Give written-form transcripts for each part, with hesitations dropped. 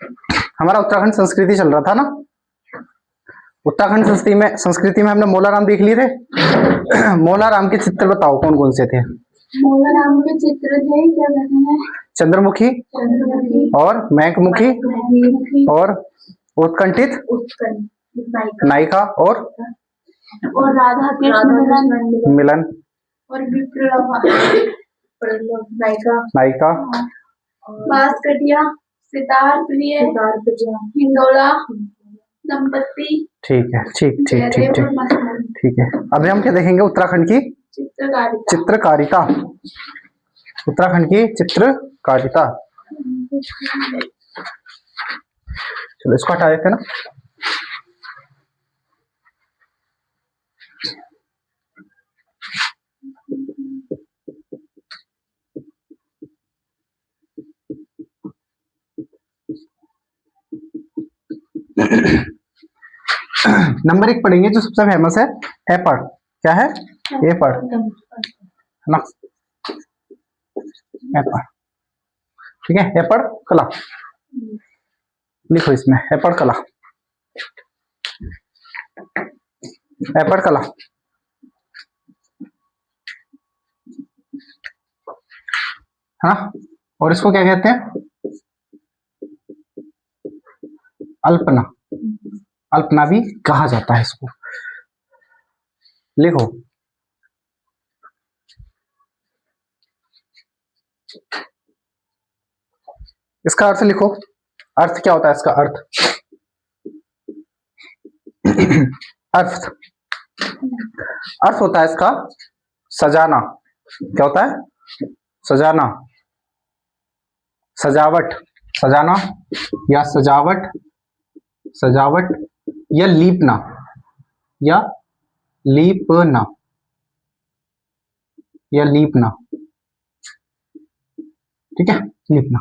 हमारा उत्तराखंड संस्कृति चल रहा था ना। उत्तराखंड संस्कृति में हमने मोलाराम देख लिए थे। मोलाराम के चित्र बताओ कौन कौन से थे। मोलाराम के चित्र थे, क्या कहते हैं, चंद्रमुखी और मैकमुखी और उत्कंठित नायिका और राधा कृष्ण मिलन और नायिका बांसकटिया, सितार प्रिय, हिंडोला दंपति। ठीक है, ठीक ठीक ठीक ठीक ठीक है। अभी हम क्या देखेंगे, उत्तराखंड की चित्रकारिता। उत्तराखंड की चित्रकारिता। चलो इसको हटा देते हैं ना। नंबर 1 पढ़ेंगे जो सबसे फेमस है, एपड़। क्या है? एपड़ है ना, एपड़। ठीक है, एपड़ कला लिखो इसमें, एपड़ कला, एपड़ कला। हाँ, और इसको क्या कहते हैं? अल्पना। अल्पना भी कहा जाता है इसको। लिखो, इसका अर्थ लिखो। अर्थ क्या होता है इसका अर्थ? अर्थ अर्थ होता है इसका सजाना। क्या होता है? सजाना, सजावट, सजाना या सजावट, सजावट या लीपना, या लीपना, या लीपना। ठीक है, लीपना।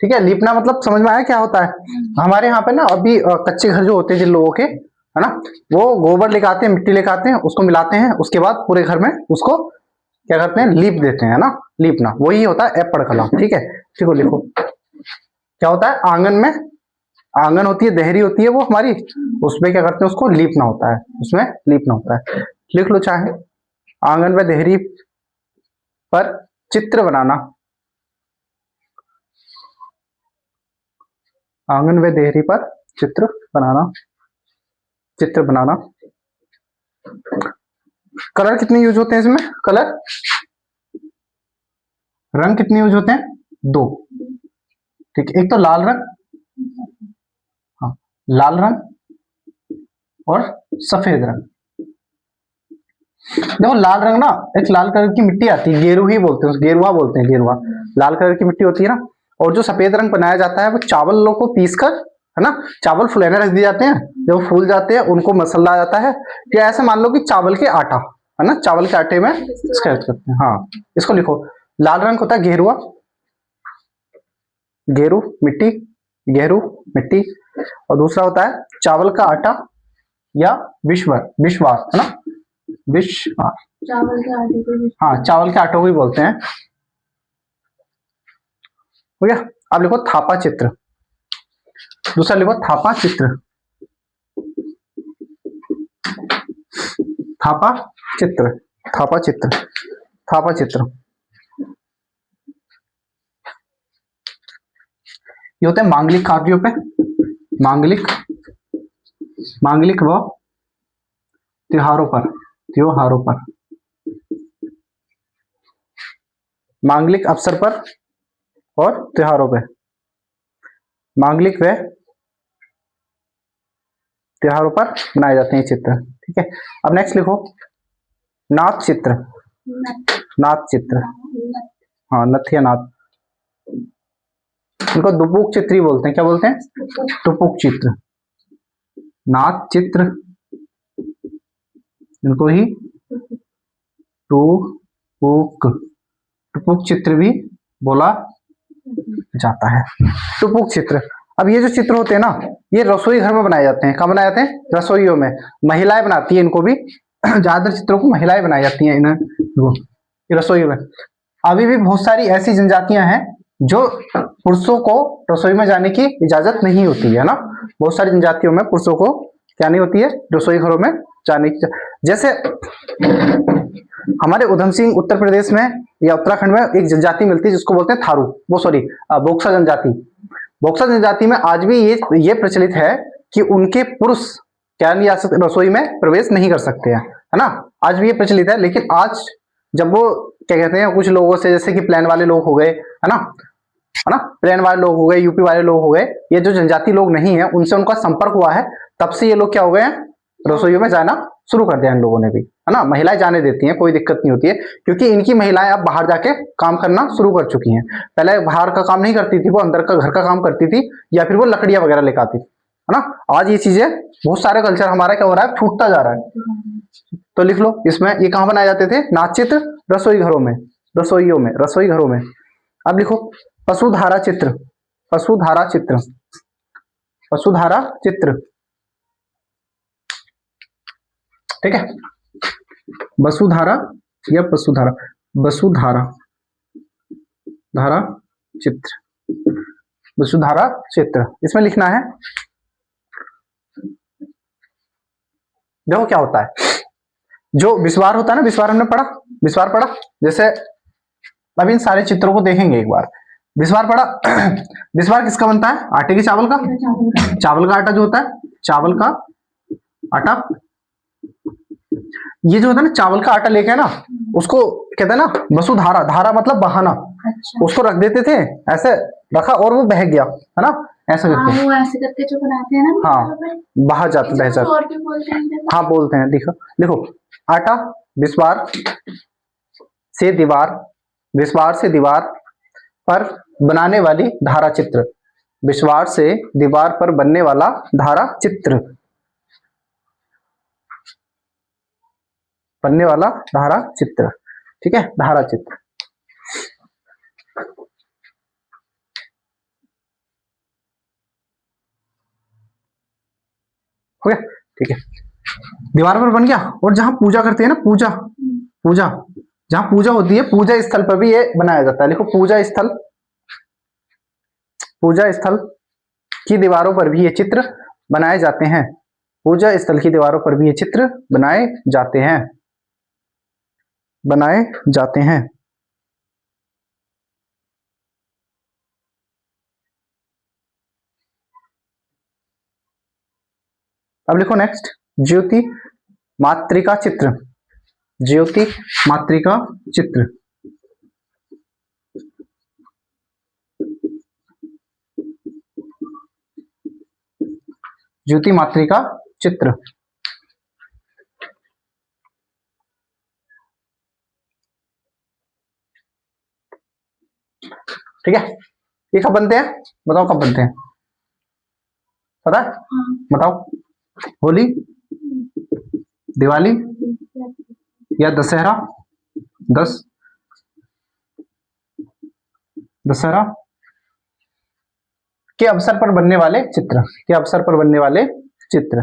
ठीक है, लीपना मतलब समझ में आया क्या होता है? हमारे यहाँ पे ना अभी कच्चे घर जो होते हैं जिन लोगों के, है ना, वो गोबर लेके आते हैं, मिट्टी लेके आते हैं, उसको मिलाते हैं, उसके बाद पूरे घर में उसको क्या करते हैं? लीप देते हैं, है ना, लीपना। वही होता है एपड़ कला। ठीक है, ठीक है, लिखो। क्या होता है? आंगन में, आंगन होती है, देहरी होती है वो हमारी, उसमें क्या करते हैं? उसको लीपना होता है, उसमें लीपना होता है। लिख लो चाहे, आंगन में देहरी पर चित्र बनाना। आंगन व देहरी पर चित्र बनाना, चित्र बनाना। कलर कितने यूज होते हैं इसमें? कलर, रंग कितने यूज होते हैं? 2। ठीक है, एक तो लाल रंग, हाँ, लाल रंग और सफेद रंग। देखो लाल रंग ना, एक लाल कलर की मिट्टी आती है, गेरू ही बोलते हैं, गेरुआ बोलते हैं, गेरुआ। लाल कलर की मिट्टी होती है ना। और जो सफेद रंग बनाया जाता है वो चावलों को पीस कर, है ना, चावल फुलाने रख दिए जाते हैं, जब फूल जाते हैं उनको मसला जाता है। या ऐसा मान लो कि चावल के आटा, है ना, चावल के आटे में इसका यूज करते हैं। हाँ, इसको लिखो। लाल रंग होता है गेरुआ, गेरू मिट्टी, गेरू मिट्टी। और दूसरा होता है चावल का आटा या विश्वार, विश्वार, है ना, विश्वार। चावल के आटे को, हाँ, चावल के आटे को भी बोलते हैं। हो गया। अब लिखो थापा चित्र। दूसरा लिखो थापा चित्र। थापा चित्र, थापा चित्र, थापा चित्र। ये होते हैं मांगलिक कार्यों पे, मांगलिक, मांगलिक व त्योहारों पर, त्योहारों पर, मांगलिक अवसर पर और त्योहारों पे, मांगलिक व त्योहारों पर बनाए जाते हैं चित्र। ठीक है, अब नेक्स्ट लिखो नाथ चित्र। नाथ चित्र, हाँ, नथ या नाथ। इनको दुपुक चित्र ही बोलते हैं। क्या बोलते हैं? टुपुक चित्र। नाथ चित्र, इनको ही टुपुक, टुपुक चित्र भी बोला जाता है। टुपुक चित्र। अब ये जो चित्र होते हैं ना, ये रसोई घर में बनाए जाते हैं। कहाँ बनाए जाते हैं? रसोइयों में। महिलाएं बनाती है इनको भी, ज्यादातर चित्रों को महिलाएं बनाई जाती हैं इन्हें रसोई में। अभी भी बहुत सारी ऐसी जनजातियां हैं जो पुरुषों को रसोई में जाने की इजाजत नहीं होती है ना। बहुत सारी जनजातियों में पुरुषों को क्या नहीं होती है, रसोई घरों में जाने की। जैसे हमारे उधम सिंह उत्तर प्रदेश में या उत्तराखंड में एक जनजाति मिलती है जिसको बोलते हैं थारू, वो सॉरी बोक्सा जनजाति। बोक्सा जनजाति में आज भी ये प्रचलित है कि उनके पुरुष क्या नहीं आ सकते, रसोई में प्रवेश नहीं कर सकते हैं, है ना। आज भी ये प्रचलित है। लेकिन आज जब वो क्या कहते हैं, कुछ लोगों से, जैसे कि प्लेन वाले लोग हो गए, है ना, प्लेन वाले लोग हो गए, यूपी वाले लोग हो गए, ये जो जनजाति लोग नहीं है उनसे उनका संपर्क हुआ है, तब से ये लोग क्या हो गए हैं, रसोइयों में जाना शुरू कर दिया इन लोगों ने भी, है ना। महिलाएं जाने देती हैं, कोई दिक्कत नहीं होती है, क्योंकि इनकी महिलाएं अब बाहर जाके काम करना शुरू कर चुकी हैं। पहले बाहर का काम नहीं करती थी, वो अंदर का घर का काम करती थी, या फिर वो लकड़ियां वगैरह लेकर आती थी, है ना। आज ये चीजें, बहुत सारे कल्चर हमारा क्या हो रहा है, छूटता जा रहा है। तो लिख लो इसमें, ये कहां बनाए जाते थे, नाचचित्र रसोई घरों में, रसोइयों में, रसोई घरों में। अब लिखो पशुधारा चित्र, पशुधारा चित्र, पशुधारा चित्र, ठीक है। वसुधारा या पशुधारा, वसुधारा धारा चित्र, वसुधारा चित्र, इसमें लिखना है। देखो क्या होता है, जो विस्वार होता है ना, विस्वार हमने पढ़ा, विस्वार पढ़ा। जैसे अब इन सारे चित्रों को देखेंगे एक बार, विस्वार पढ़ा। विस्वार किसका बनता है, आटे की, चावल का, चावल का आटा जो होता है, चावल का आटा, ये जो होता है ना, चावल का आटा लेके ना, उसको कहते हैं ना वसुधारा, धारा मतलब बहाना। अच्छा। उसको रख देते थे, ऐसे रखा और वो बह गया, है ना, ऐसे करके। वो ऐसे करके जो बनाते हैं ना, हाँ, बह जाता, बह जाता। और भी बोलते हैं। हाँ बोलते हैं, लिखो लिखो, आटा विस्वार से दीवार, विस्वार से दीवार पर बनाने वाली धारा चित्र, विस्वार से दीवार पर बनने वाला धारा चित्र, बनने वाला धारा चित्र, ठीक है, धारा चित्र। हो गया, ठीक है, दीवार पर बन गया। और जहां पूजा करते हैं ना, पूजा, पूजा जहां पूजा होती है, पूजा स्थल पर भी ये बनाया जाता है। लिखो पूजा स्थल, पूजा स्थल की दीवारों पर भी ये चित्र बनाए जाते हैं, पूजा स्थल की दीवारों पर भी ये चित्र बनाए जाते हैं, बनाए जाते हैं। अब लिखो नेक्स्ट, ज्योति मातृका चित्र, ज्योति मातृका चित्र, ज्योति मातृका चित्र, ठीक है। ये कब बनते हैं, बताओ कब बनते हैं, पता है, बताओ। होली, दिवाली या दशहरा, दशहरा के अवसर पर बनने वाले चित्र, के अवसर पर बनने वाले चित्र,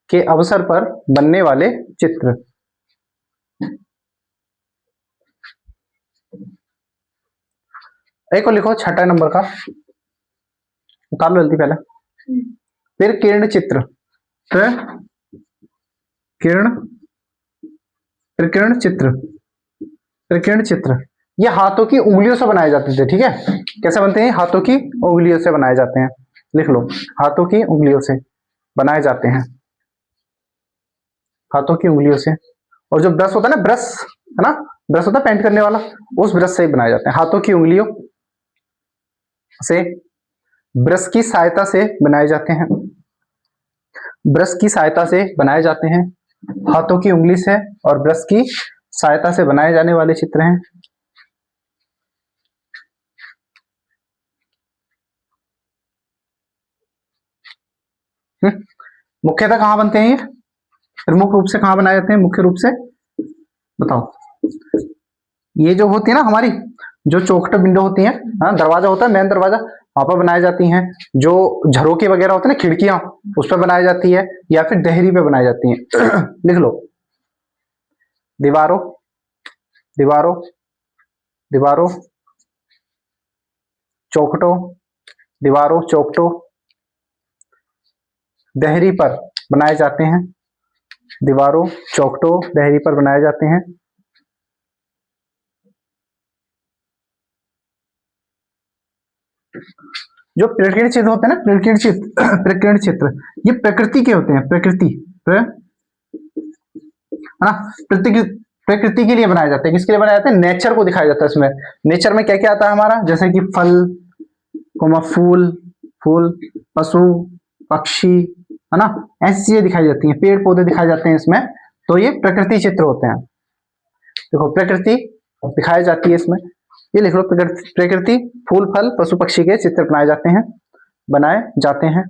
के अवसर पर बनने वाले चित्र। एक को लिखो छठा नंबर का, उतार लो जल्दी पहले। फिर किरण चित्र, किरण, त्रिकिरण चित्र, त्रिकिरण चित्र, ये हाथों की उंगलियों से बनाए जाते थे, ठीक है। कैसे बनते हैं, हाथों की उंगलियों से बनाए जाते हैं, लिख लो, हाथों की उंगलियों से बनाए जाते हैं, हाथों की उंगलियों से। और जो ब्रश होता है ना, ब्रश है ना, ब्रश होता है पेंट करने वाला, उस ब्रश से ही बनाए जाते हैं, हाथों की उंगलियों से, ब्रश की सहायता से बनाए जाते हैं, ब्रश की सहायता से बनाए जाते हैं, हाथों की उंगली से और ब्रश की सहायता से बनाए जाने वाले चित्र हैं। मुख्यतः कहां बनते हैं ये, प्रमुख रूप से कहां बनाए जाते हैं, मुख्य रूप से बताओ। ये जो होती है ना हमारी, जो चौखट विंडो होती है, हाँ, दरवाजा होता है, मेन दरवाजा, वहां पर बनाई जाती हैं। जो झरोके वगैरह होते हैं ना, खिड़कियां, उस पर बनाई जाती है, या फिर देहरी पे बनाई जाती हैं। लिख लो, दीवारों, दीवारों, दीवारों चौखटों, दीवारों, चौखटों, देहरी पर बनाए जाते हैं, दीवारों, चौखटों, देहरी पर बनाए जाते हैं। जो प्रकीर्ण चित्र होते हैं ना, प्रकीर्ण चित्र प्रकीर्ण चित्र, ये प्रकृति के होते हैं, प्रकृति है ना, प्रकृति के लिए बनाए जाते हैं। किसके लिए बनाए जाते हैं? नेचर को दिखाया जाता है इसमें। नेचर में क्या क्या आता है हमारा, जैसे कि फल, फूल, पशु, पक्षी, है ना, ऐसी चीजें दिखाई जाती हैं, पेड़ पौधे दिखाए जाते हैं इसमें। तो ये प्रकृति चित्र होते हैं। देखो प्रकृति दिखाई जाती है इसमें, ये लिख लो, प्रकृति, फूल, फल, पशु, पक्षी के चित्र बनाए जाते हैं, बनाए जाते हैं,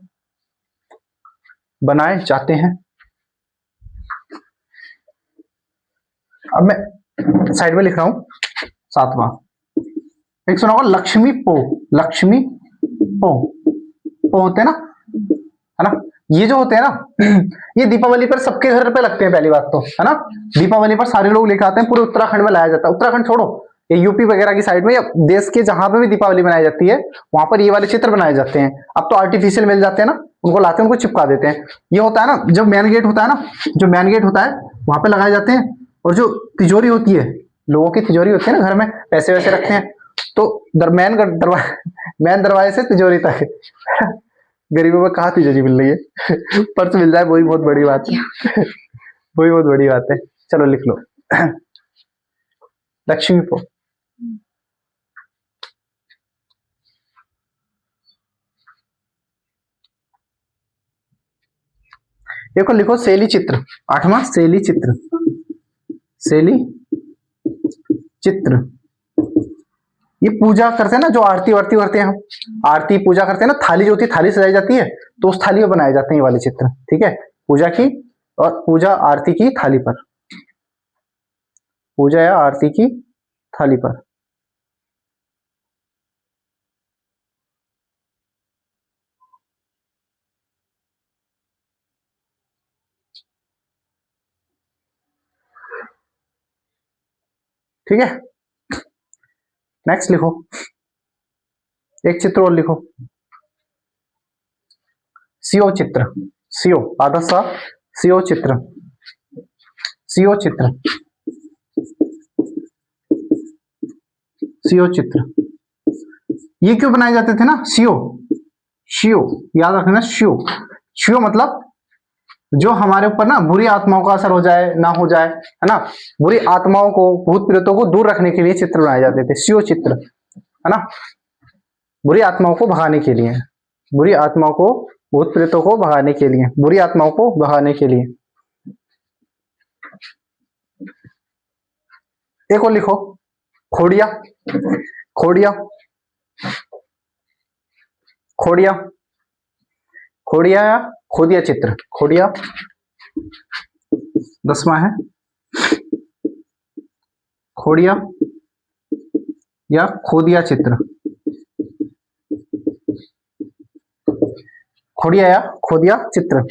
बनाए जाते हैं। अब मैं साइड में लिख रहा हूं 7वां, एक सुना होगा लक्ष्मी पो, लक्ष्मी पो, पो होते हैं ना, है ना, ये जो होते हैं ना ये दीपावली पर सबके घर पे लगते हैं पहली बात तो, है ना। दीपावली पर सारे लोग लेकर आते हैं, पूरे उत्तराखंड में लाया जाता है, उत्तराखंड छोड़ो ये यूपी वगैरह की साइड में या देश के जहां पे भी दीपावली मनाई जाती है वहां पर ये वाले चित्र बनाए जाते हैं। अब तो आर्टिफिशियल मिल जाते हैं ना, उनको लाते हैं, उनको चिपका देते हैं। ये होता है ना, जब मेन गेट होता है ना, जो मेन गेट होता है वहां पे लगाए जाते हैं। और जो तिजोरी होती है, लोगों की तिजोरी होती है ना, घर में पैसे वैसे रखते हैं, तो मेन दरवाजे से तिजोरी तक गरीबों में कहाँ तिजोरी मिल रही है पर्स मिल जाए वही बहुत बड़ी बात है वही बहुत बड़ी बात है। चलो लिख लो लक्ष्मी को। देखो लिखो शैली चित्र, 8वां शैली चित्र, शैली चित्र। ये पूजा करते हैं ना, जो आरती वारती करते हैं, हम आरती पूजा करते हैं ना, थाली जो होती है, थाली सजाई जाती है, तो उस थाली में बनाए जाते हैं ये वाले चित्र। ठीक है, पूजा की और पूजा आरती की थाली पर, पूजा या आरती की थाली पर। ठीक है, नेक्स्ट लिखो, एक चित्र और लिखो, सीओ चित्र, सीओ आधा सा, सीओ चित्र, सीओ चित्र, सीओ चित्र। ये क्यों बनाए जाते थे ना, सीओ, शियो, याद रखना, शियो, शियो मतलब जो हमारे ऊपर ना बुरी आत्माओं का असर हो जाए, ना हो जाए, है ना, बुरी आत्माओं को, भूत प्रेतों को दूर रखने के लिए चित्र बनाए जाते थे, शियो चित्र, है ना, बुरी आत्माओं को भगाने के लिए, बुरी आत्माओं को, भूत प्रेतों को भगाने के लिए, बुरी आत्माओं को भगाने के लिए। एक और लिखो, खोड़िया, खोड़िया, खोड़िया, खोड़िया या खोदिया चित्र, खोड़िया 10वां है, खोड़िया या खोदिया चित्र, खोड़िया या खोदिया चित्र,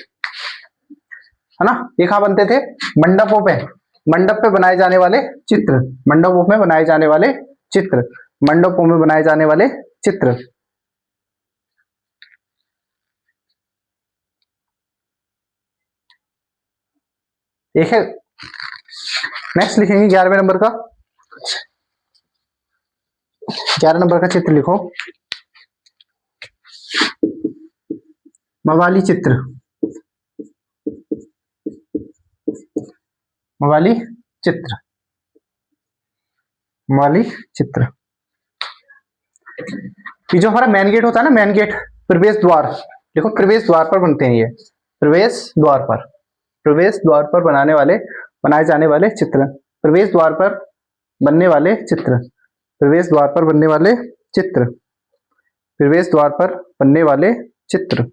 है ना। ये कहां बनते थे, मंडपों पे, मंडप पे बनाए जाने वाले चित्र, मंडपों में बनाए जाने वाले चित्र, मंडपों में बनाए जाने वाले चित्र। एक है, नेक्स्ट लिखेंगे 11वें नंबर का, 11 नंबर का चित्र लिखो, मवाली चित्र, मवाली चित्र, मवाली चित्र। ये जो हमारा मेन गेट होता है ना, मेन गेट, प्रवेश द्वार, देखो प्रवेश द्वार पर बनते हैं ये, प्रवेश द्वार पर, प्रवेश द्वार पर बनाए जाने वाले चित्र, प्रवेश द्वार पर बनने वाले चित्र, प्रवेश द्वार पर बनने वाले चित्र, प्रवेश द्वार पर बनने वाले चित्र।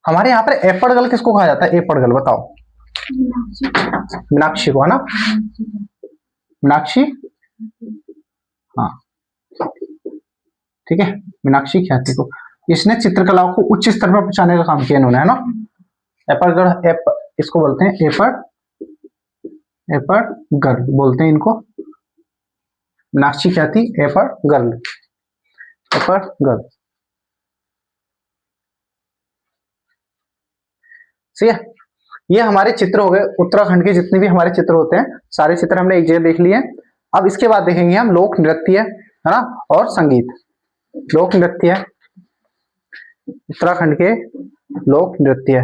हमारे यहाँ पर एपड़गल किसको कहा जाता है, एपड़गल बताओ, मीनाक्षी को, है ना, मीनाक्षी, हाँ ठीक है, मीनाक्षी ख्याति को। इसने चित्रकला को उच्च स्तर पर पहुंचाने का काम किया इन्होंने, है ना। एपड़गढ़, इसको बोलते हैं एपड़ ए फॉर गर्ल बोलते हैं इनको। मीनाक्षी क्या थी? A for girl, A for girl. ठीक है, ये हमारे चित्र हो गए उत्तराखंड के। जितने भी हमारे चित्र होते हैं सारे चित्र हमने एक जगह देख लिए। अब इसके बाद देखेंगे हम लोक नृत्य, है ना, और संगीत। लोक नृत्य, उत्तराखंड के लोक नृत्य।